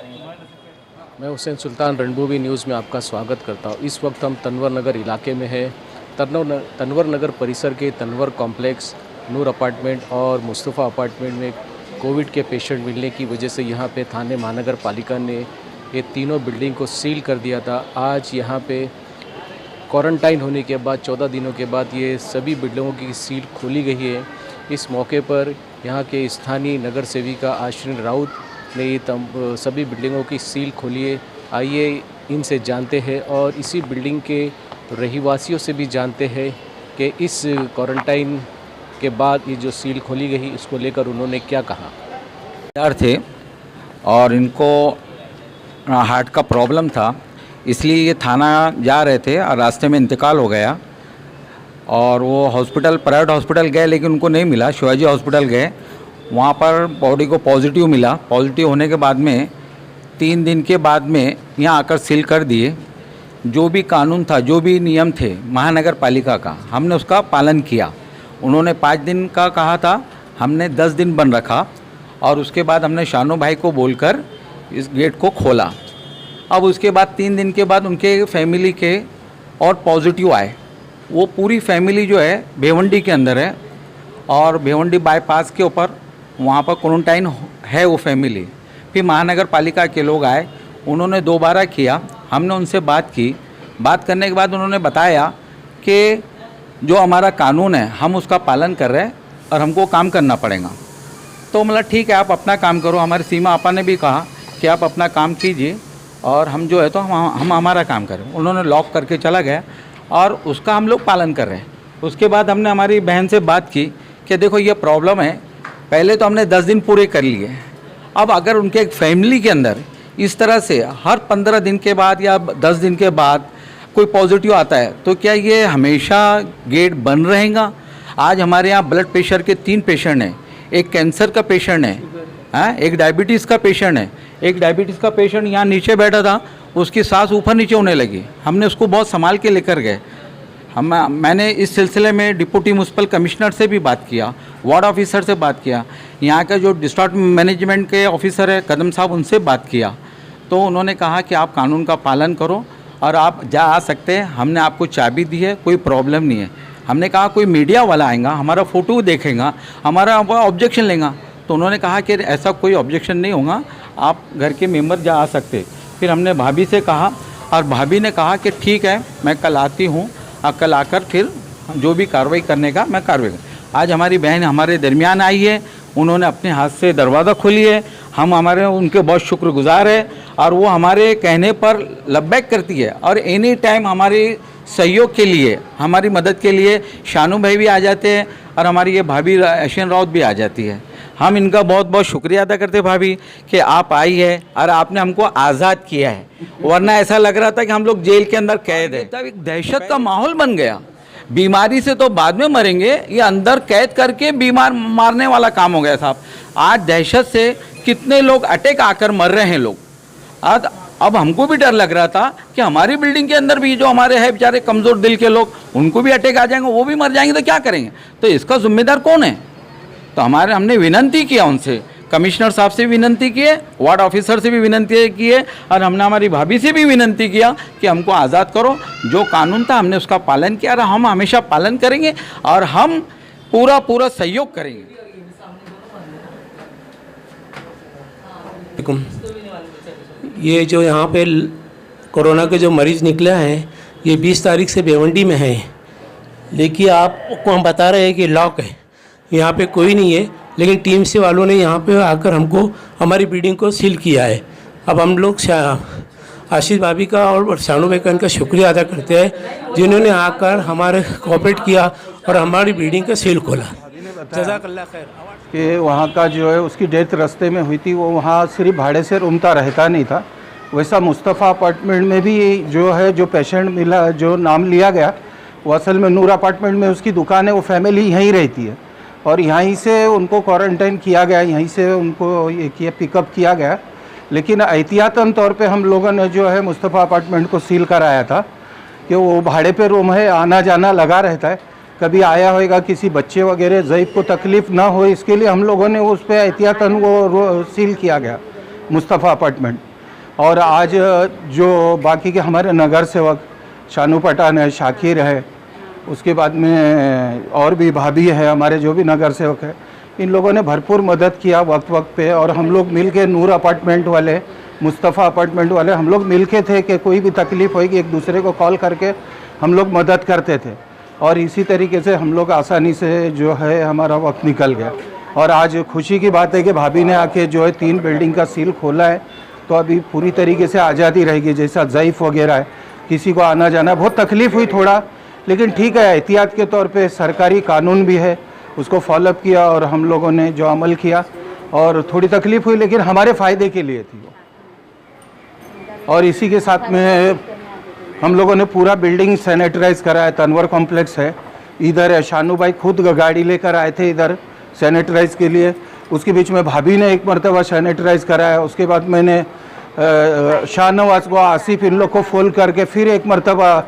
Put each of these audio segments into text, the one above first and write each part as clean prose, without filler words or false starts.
मैं हुसैन सुल्तान रणभूमि न्यूज़ में आपका स्वागत करता हूँ। इस वक्त हम तनवर नगर इलाके में हैं। तनवर नगर परिसर के तनवर कॉम्प्लेक्स, नूर अपार्टमेंट और मुस्तफ़ा अपार्टमेंट में कोविड के पेशेंट मिलने की वजह से यहाँ पे थाने महानगर पालिका ने ये तीनों बिल्डिंग को सील कर दिया था। आज यहाँ पे क्वारंटाइन होने के बाद 14 दिनों के बाद ये सभी बिल्डिंगों की सील खोली गई है। इस मौके पर यहाँ के स्थानीय नगर सेविका आश्विन राउत ने ये सभी बिल्डिंगों की सील खोली है। आइए इनसे जानते हैं और इसी बिल्डिंग के रहीवासियों से भी जानते हैं कि इस क्वारंटाइन के बाद ये जो सील खोली गई इसको लेकर उन्होंने क्या कहा। यार थे और इनको हार्ट का प्रॉब्लम था, इसलिए ये थाना जा रहे थे और रास्ते में इंतकाल हो गया और वो हॉस्पिटल, प्राइवेट हॉस्पिटल गए लेकिन उनको नहीं मिला। शिवाजी हॉस्पिटल गए, वहाँ पर बॉडी को पॉजिटिव मिला। पॉजिटिव होने के बाद में 3 दिन के बाद में यहाँ आकर सील कर दिए। जो भी कानून था, जो भी नियम थे महानगर पालिका का, हमने उसका पालन किया। उन्होंने 5 दिन का कहा था, हमने 10 दिन बंद रखा और उसके बाद हमने शानू भाई को बोलकर इस गेट को खोला। अब उसके बाद 3 दिन के बाद उनके फैमिली के और पॉजिटिव आए। वो पूरी फैमिली जो है भिवंडी के अंदर है और भिवंडी बाईपास के ऊपर वहाँ पर क्वारंटाइन है वो फैमिली। फिर महानगर पालिका के लोग आए, उन्होंने दोबारा किया, हमने उनसे बात की। बात करने के बाद उन्होंने बताया कि जो हमारा कानून है हम उसका पालन कर रहे हैं और हमको काम करना पड़ेगा। तो मतलब ठीक है, आप अपना काम करो। हमारी सीमा आपा ने भी कहा कि आप अपना काम कीजिए और हम जो है तो हम हमारा काम करें। उन्होंने लॉक करके चला गया और उसका हम लोग पालन कर रहे हैं। उसके बाद हमने हमारी बहन से बात की कि देखो ये प्रॉब्लम है, पहले तो हमने 10 दिन पूरे कर लिए, अब अगर उनके एक फैमिली के अंदर इस तरह से हर 15 दिन के बाद या 10 दिन के बाद कोई पॉजिटिव आता है तो क्या ये हमेशा गेट बंद रहेगा? आज हमारे यहाँ ब्लड प्रेशर के 3 पेशेंट हैं, एक कैंसर का पेशेंट है, एक डायबिटीज़ का पेशेंट है। एक डायबिटीज़ का पेशेंट यहाँ नीचे बैठा था, उसकी सांस ऊपर नीचे होने लगी, हमने उसको बहुत संभाल के लेकर गए। मैंने इस सिलसिले में डिप्टी म्यूनसिपल कमिश्नर से भी बात किया, वार्ड ऑफिसर से बात किया, यहाँ का जो डिस्ट्रिक्ट मैनेजमेंट के ऑफिसर है कदम साहब, उनसे बात किया। तो उन्होंने कहा कि आप कानून का पालन करो और आप जा आ सकते हैं, हमने आपको चाबी दी है, कोई प्रॉब्लम नहीं है। हमने कहा कोई मीडिया वाला आएगा, हमारा फ़ोटो देखेगा, हमारा ऑब्जेक्शन लेगा, तो उन्होंने कहा कि ऐसा कोई ऑब्जेक्शन नहीं होगा, आप घर के मेंबर जा आ सकते। फिर हमने भाभी से कहा और भाभी ने कहा कि ठीक है मैं कल आती हूँ और कल आकर फिर जो भी कार्रवाई करने का मैं कार्रवाई। आज हमारी बहन हमारे दरमियान आई है, उन्होंने अपने हाथ से दरवाज़ा खोली है, हम उनके बहुत शुक्रगुजार है और वो हमारे कहने पर लब्बैक करती है और एनी टाइम हमारे सहयोग के लिए, हमारी मदद के लिए शानू भाई भी आ जाते हैं और हमारी ये भाभी आश्विन राउत भी आ जाती है। हम इनका बहुत बहुत शुक्रिया अदा करते हैं भाभी कि आप आई है और आपने हमको आज़ाद किया है, वरना ऐसा लग रहा था कि हम लोग जेल के अंदर कैद है। तब एक दहशत का माहौल बन गया। बीमारी से तो बाद में मरेंगे, ये अंदर कैद करके बीमार मारने वाला काम हो गया साहब। आज दहशत से कितने लोग अटैक आकर मर रहे हैं लोग। आज अब हमको भी डर लग रहा था कि हमारी बिल्डिंग के अंदर भी जो हमारे हैं बेचारे कमज़ोर दिल के लोग, उनको भी अटैक आ जाएंगे, वो भी मर जाएंगे तो क्या करेंगे? तो इसका जिम्मेदार कौन है? तो हमने विनती किया उनसे, कमिश्नर साहब से विनती किए, वार्ड ऑफिसर से भी विनती की है और हमने हमारी भाभी से भी विनती किया कि हमको आज़ाद करो। जो कानून था हमने उसका पालन किया और हम हमेशा पालन करेंगे और हम पूरा सहयोग करेंगे। ये जो यहाँ पे कोरोना के जो मरीज़ निकले हैं ये 20 तारीख से भिवंडी में है, लेकिन आपको हम बता रहे हैं कि लॉक है, यहाँ पे कोई नहीं है, लेकिन टीम से वालों ने यहाँ पे आकर हमको हमारी बिल्डिंग को सील किया है। अब हम लोग आशीष भाभी का और शानू भाई का इनका शुक्रिया अदा करते हैं जिन्होंने आकर हमारे कोऑपरेट किया और हमारी बिल्डिंग का सील खोला। जज़ाकल्लाह खैर। कि वहाँ का जो है उसकी डेथ रास्ते में हुई थी, वो वहाँ सिर्फ भाड़े से रूमता रहता नहीं था। वैसा मुस्तफ़ा अपार्टमेंट में भी जो है जो पेशेंट मिला, जो नाम लिया गया, वो असल में नूर अपार्टमेंट में उसकी दुकान है, वो फैमिली यहीं रहती है और यहीं से उनको क्वारंटाइन किया गया, यहीं से उनको ये किया पिकअप किया गया। लेकिन एहतियातन तौर पे हम लोगों ने जो है मुस्तफ़ा अपार्टमेंट को सील कराया था कि वो भाड़े पे रूम है, आना जाना लगा रहता है, कभी आया होएगा किसी बच्चे वगैरह ज़ईफ़ को तकलीफ़ ना हो, इसके लिए हम लोगों ने उस पर एहतियातन वो सील किया गया मुस्तफ़ा अपार्टमेंट। और आज जो बाकी के हमारे नगर सेवक शानू पठान है, शाकिर है, उसके बाद में और भी भाभी है, हमारे जो भी नगर सेवक है, इन लोगों ने भरपूर मदद किया वक्त वक्त पे। और हम लोग मिल के नूर अपार्टमेंट वाले, मुस्तफ़ा अपार्टमेंट वाले, हम लोग मिल के थे कि कोई भी तकलीफ़ होगी एक दूसरे को कॉल करके हम लोग मदद करते थे। और इसी तरीके से हम लोग आसानी से जो है हमारा वक्त निकल गया। और आज खुशी की बात है कि भाभी ने आके जो है 3 बिल्डिंग का सील खोला है, तो अभी पूरी तरीके से आज़ादी रहेगी। जैसा ज़ईफ़ वगैरह है, किसी को आना जाना बहुत तकलीफ़ हुई थोड़ा, लेकिन ठीक है, एहतियात के तौर पे सरकारी कानून भी है, उसको फॉलोअप किया और हम लोगों ने जो अमल किया। और थोड़ी तकलीफ़ हुई लेकिन हमारे फ़ायदे के लिए थी वो। और इसी के साथ में हम लोगों ने पूरा बिल्डिंग सैनिटाइज कराया। तनवर कॉम्प्लेक्स है इधर, शानू भाई खुद गाड़ी लेकर आए थे इधर सैनिटाइज के लिए। उसके बीच में भाभी ने एक मरतबा सैनिटाइज कराया। उसके बाद मैंने शाहनवाज को, आसिफ, इन लोग को फ़ोन करके फिर एक मरतबा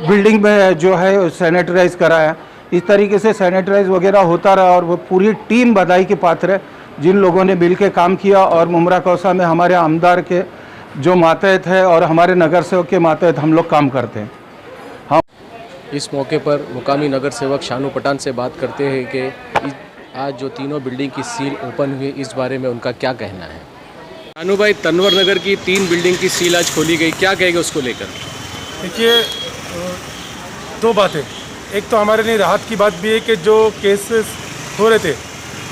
बिल्डिंग में जो है सैनिटाइज कराया। इस तरीके से सैनिटाइज वगैरह होता रहा। और वो पूरी टीम बधाई के पात्र है जिन लोगों ने मिल के काम किया। और मुमरा कौसा में हमारे आमदार के जो मातहत है और हमारे नगर सेवक के मातहत हम लोग काम करते हैं। हम इस मौके पर मुकामी नगर सेवक शानू पठान से बात करते हैं कि आज जो तीनों बिल्डिंग की सील ओपन हुई, इस बारे में उनका क्या कहना है। शानू भाई, तनवर नगर की 3 बिल्डिंग की सील आज खोली गई, क्या कहेंगे उसको लेकर? देखिए, 2 बातें। एक तो हमारे लिए राहत की बात भी है कि जो केसेस हो रहे थे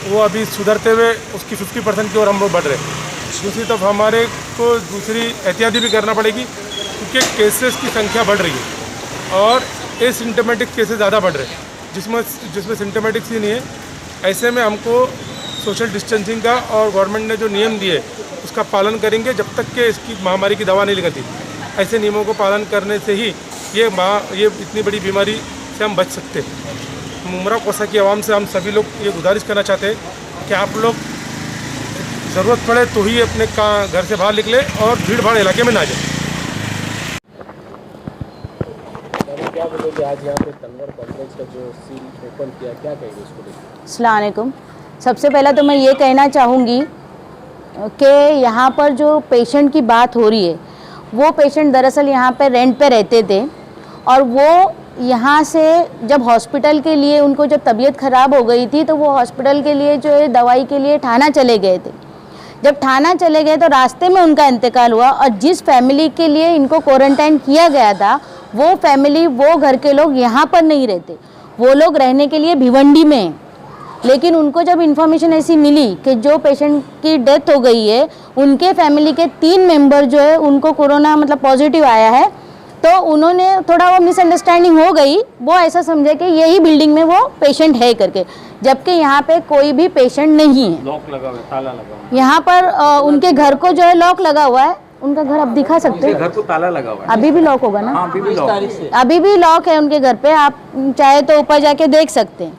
वो अभी सुधरते हुए उसकी 50% की ओर हम लोग बढ़ रहे हैं। दूसरी तरफ हमारे को दूसरी एहतियाती भी करना पड़ेगी क्योंकि केसेस की संख्या बढ़ रही है और एसिम्टोमेटिक केसेस ज़्यादा बढ़ रहे हैं, जिसमें सिम्टोमेटिक्स ही नहीं है। ऐसे में हमको सोशल डिस्टेंसिंग का और गवर्नमेंट ने जो नियम दिए उसका पालन करेंगे जब तक कि इसकी महामारी की दवा नहीं निकलती। ऐसे नियमों को पालन करने से ही ये इतनी बड़ी बीमारी से हम बच सकते हैं। मुमरा कौसा की आवाम से हम सभी लोग ये गुजारिश करना चाहते हैं कि आप लोग ज़रूरत पड़े तो ही अपने घर से बाहर निकले और भीड़ भाड़ इलाके में ना जाए। क्या बोलोगे, आज यहाँ पे तनवर कॉम्प्लेक्स का जो सील ओपन किया, क्या कहेंगे उसको लेकर? अस्सलाम वालेकुम। सबसे पहले तो मैं ये कहना चाहूँगी कि यहाँ पर जो पेशेंट की बात हो रही है, वो पेशेंट दरअसल यहाँ पे रेंट पे रहते थे और वो यहाँ से जब हॉस्पिटल के लिए, उनको जब तबीयत ख़राब हो गई थी तो वो हॉस्पिटल के लिए जो है दवाई के लिए थाना चले गए थे। जब थाना चले गए तो रास्ते में उनका इंतकाल हुआ और जिस फैमिली के लिए इनको क्वारंटाइन किया गया था वो फैमिली, वो घर के लोग यहाँ पर नहीं रहते, वो लोग रहने के लिए भिवंडी में हैं। लेकिन उनको जब इन्फॉर्मेशन ऐसी मिली कि जो पेशेंट की डेथ हो गई है उनके फैमिली के 3 मेंबर जो है उनको कोरोना मतलब पॉजिटिव आया है, तो उन्होंने थोड़ा वो मिसअंडरस्टैंडिंग हो गई, वो ऐसा समझे कि यही बिल्डिंग में वो पेशेंट है करके, जबकि यहाँ पे कोई भी पेशेंट नहीं है। लॉक लगा हुआ है, ताला लगा हुआ है। यहाँ पर उनके घर को जो है लॉक लगा हुआ है। उनका घर अब दिखा सकते हैं, घर को ताला लगा हुआ है। अभी भी लॉक होगा ना? हाँ, अभी भी लॉक, अभी भी लॉक है उनके घर पे, आप चाहे तो ऊपर जाके देख सकते हैं।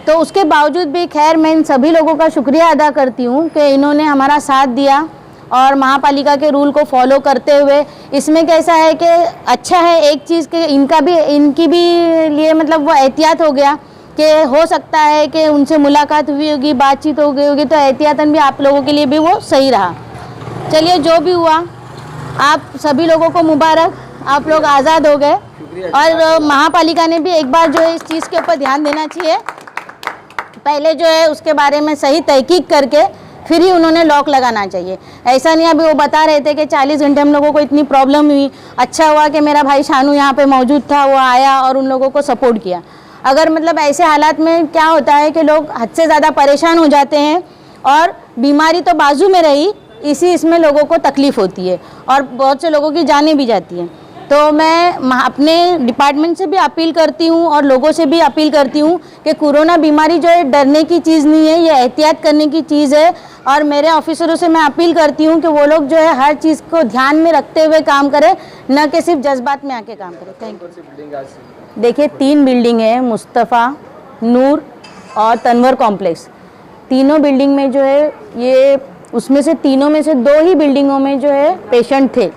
तो उसके बावजूद भी खैर मैं इन सभी लोगों का शुक्रिया अदा करती हूँ कि इन्होंने हमारा साथ दिया और महापालिका के रूल को फॉलो करते हुए। इसमें कैसा है कि अच्छा है एक चीज़ कि इनकी भी लिए मतलब वो एहतियात हो गया कि हो सकता है कि उनसे मुलाकात हुई होगी, बातचीत हो गई होगी, तो एहतियातन भी आप लोगों के लिए भी वो सही रहा। चलिए, जो भी हुआ, आप सभी लोगों को मुबारक, आप लोग आज़ाद हो गए। और महापालिका ने भी एक बार जो है इस चीज़ के ऊपर ध्यान देना चाहिए, पहले जो है उसके बारे में सही तहकीक करके फिर ही उन्होंने लॉक लगाना चाहिए। ऐसा नहीं, अभी वो बता रहे थे कि 40 घंटे हम लोगों को इतनी प्रॉब्लम हुई, अच्छा हुआ कि मेरा भाई शानू यहाँ पे मौजूद था, वो आया और उन लोगों को सपोर्ट किया। अगर मतलब ऐसे हालात में क्या होता है कि लोग हद से ज़्यादा परेशान हो जाते हैं और बीमारी तो बाजू में रही, इसमें लोगों को तकलीफ़ होती है और बहुत से लोगों की जानें भी जाती हैं। तो मैं अपने डिपार्टमेंट से भी अपील करती हूँ और लोगों से भी अपील करती हूँ कि कोरोना बीमारी जो है डरने की चीज़ नहीं है, ये एहतियात करने की चीज़ है। और मेरे ऑफिसरों से मैं अपील करती हूँ कि वो लोग जो है हर चीज़ को ध्यान में रखते हुए काम करें, न कि सिर्फ जज्बात में आके काम करें। Thank you. देखिए, 3 बिल्डिंग है, मुस्तफ़ा, नूर और तनवर कॉम्प्लेक्स। तीनों बिल्डिंग में जो है ये, उसमें से तीनों में से 2 ही बिल्डिंगों में जो है पेशेंट थे।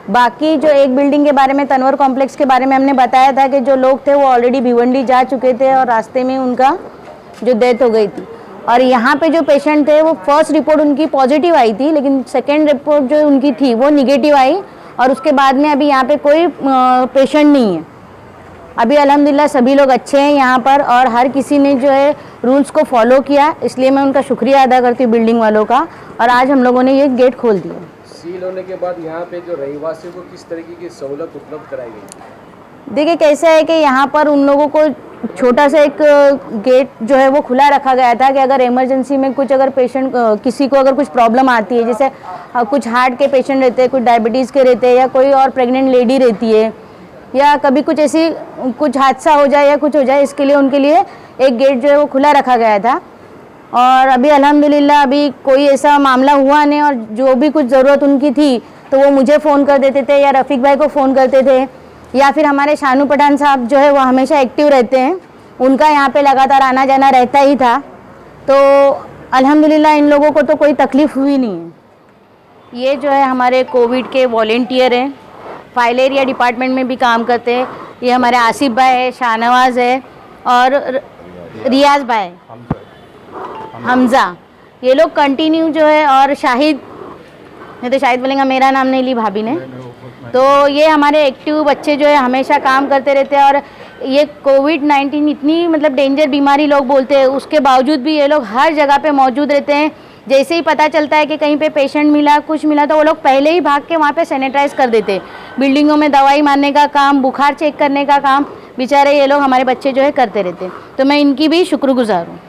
बाकी जो एक बिल्डिंग के बारे में, तनवर कॉम्प्लेक्स के बारे में हमने बताया था कि जो लोग थे वो ऑलरेडी भिवंडी जा चुके थे और रास्ते में उनका जो डेथ हो गई थी। और यहाँ पे जो पेशेंट थे वो फर्स्ट रिपोर्ट उनकी पॉजिटिव आई थी, लेकिन सेकेंड रिपोर्ट जो उनकी थी वो निगेटिव आई, और उसके बाद में अभी यहाँ पे कोई पेशेंट नहीं है। अभी अल्हम्दुलिल्लाह सभी लोग अच्छे हैं यहाँ पर, और हर किसी ने जो है रूल्स को फॉलो किया, इसलिए मैं उनका शुक्रिया अदा करती हूँ बिल्डिंग वालों का। और आज हम लोगों ने ये गेट खोल दिया। सील होने के बाद यहाँ पे जो रहवासियों को किस तरीके की सहूलत उपलब्ध कराई गई? देखिए कैसा है कि यहाँ पर उन लोगों को छोटा सा एक गेट जो है वो खुला रखा गया था कि अगर इमरजेंसी में कुछ अगर पेशेंट किसी को अगर कुछ प्रॉब्लम आती है, जैसे कुछ हार्ट के पेशेंट रहते हैं, कुछ डायबिटीज़ के रहते हैं, या कोई और प्रेग्नेंट लेडी रहती है, या कभी कुछ ऐसी कुछ हादसा हो जाए या कुछ हो जाए, इसके लिए उनके लिए एक गेट जो है वो खुला रखा गया था। और अभी अल्हम्दुलिल्लाह अभी कोई ऐसा मामला हुआ नहीं, और जो भी कुछ ज़रूरत उनकी थी तो वो मुझे फ़ोन कर देते थे या रफ़ीक भाई को फ़ोन करते थे, या फिर हमारे शानू पठान साहब जो है वो हमेशा एक्टिव रहते हैं, उनका यहाँ पे लगातार आना जाना रहता ही था। तो अल्हम्दुलिल्लाह इन लोगों को तो कोई तकलीफ़ हुई नहीं है। ये जो है हमारे कोविड के वॉलेंटियर हैं, फाइल एरिया डिपार्टमेंट में भी काम करते हैं। ये हमारे आसिफ भाई है, शाहनवाज़ है और रियाज भाई, हमज़ा, ये लोग कंटिन्यू जो है, और शाहिद, नहीं तो शाहिद बोलेंगे मेरा नाम नहीं ली भाभी ने, तो ये हमारे एक्टिव बच्चे जो है हमेशा काम करते रहते हैं। और ये कोविड-19 इतनी मतलब डेंजर बीमारी लोग बोलते हैं, उसके बावजूद भी ये लोग हर जगह पे मौजूद रहते हैं। जैसे ही पता चलता है कि कहीं पे पेशेंट मिला, कुछ मिला, तो वो लोग पहले ही भाग के वहाँ पे सैनिटाइज़ कर देते। बिल्डिंगों में दवाई मारने का काम, बुखार चेक करने का काम बेचारे ये लोग हमारे बच्चे जो है करते रहते। तो मैं इनकी भी शुक्रगुजार हूँ।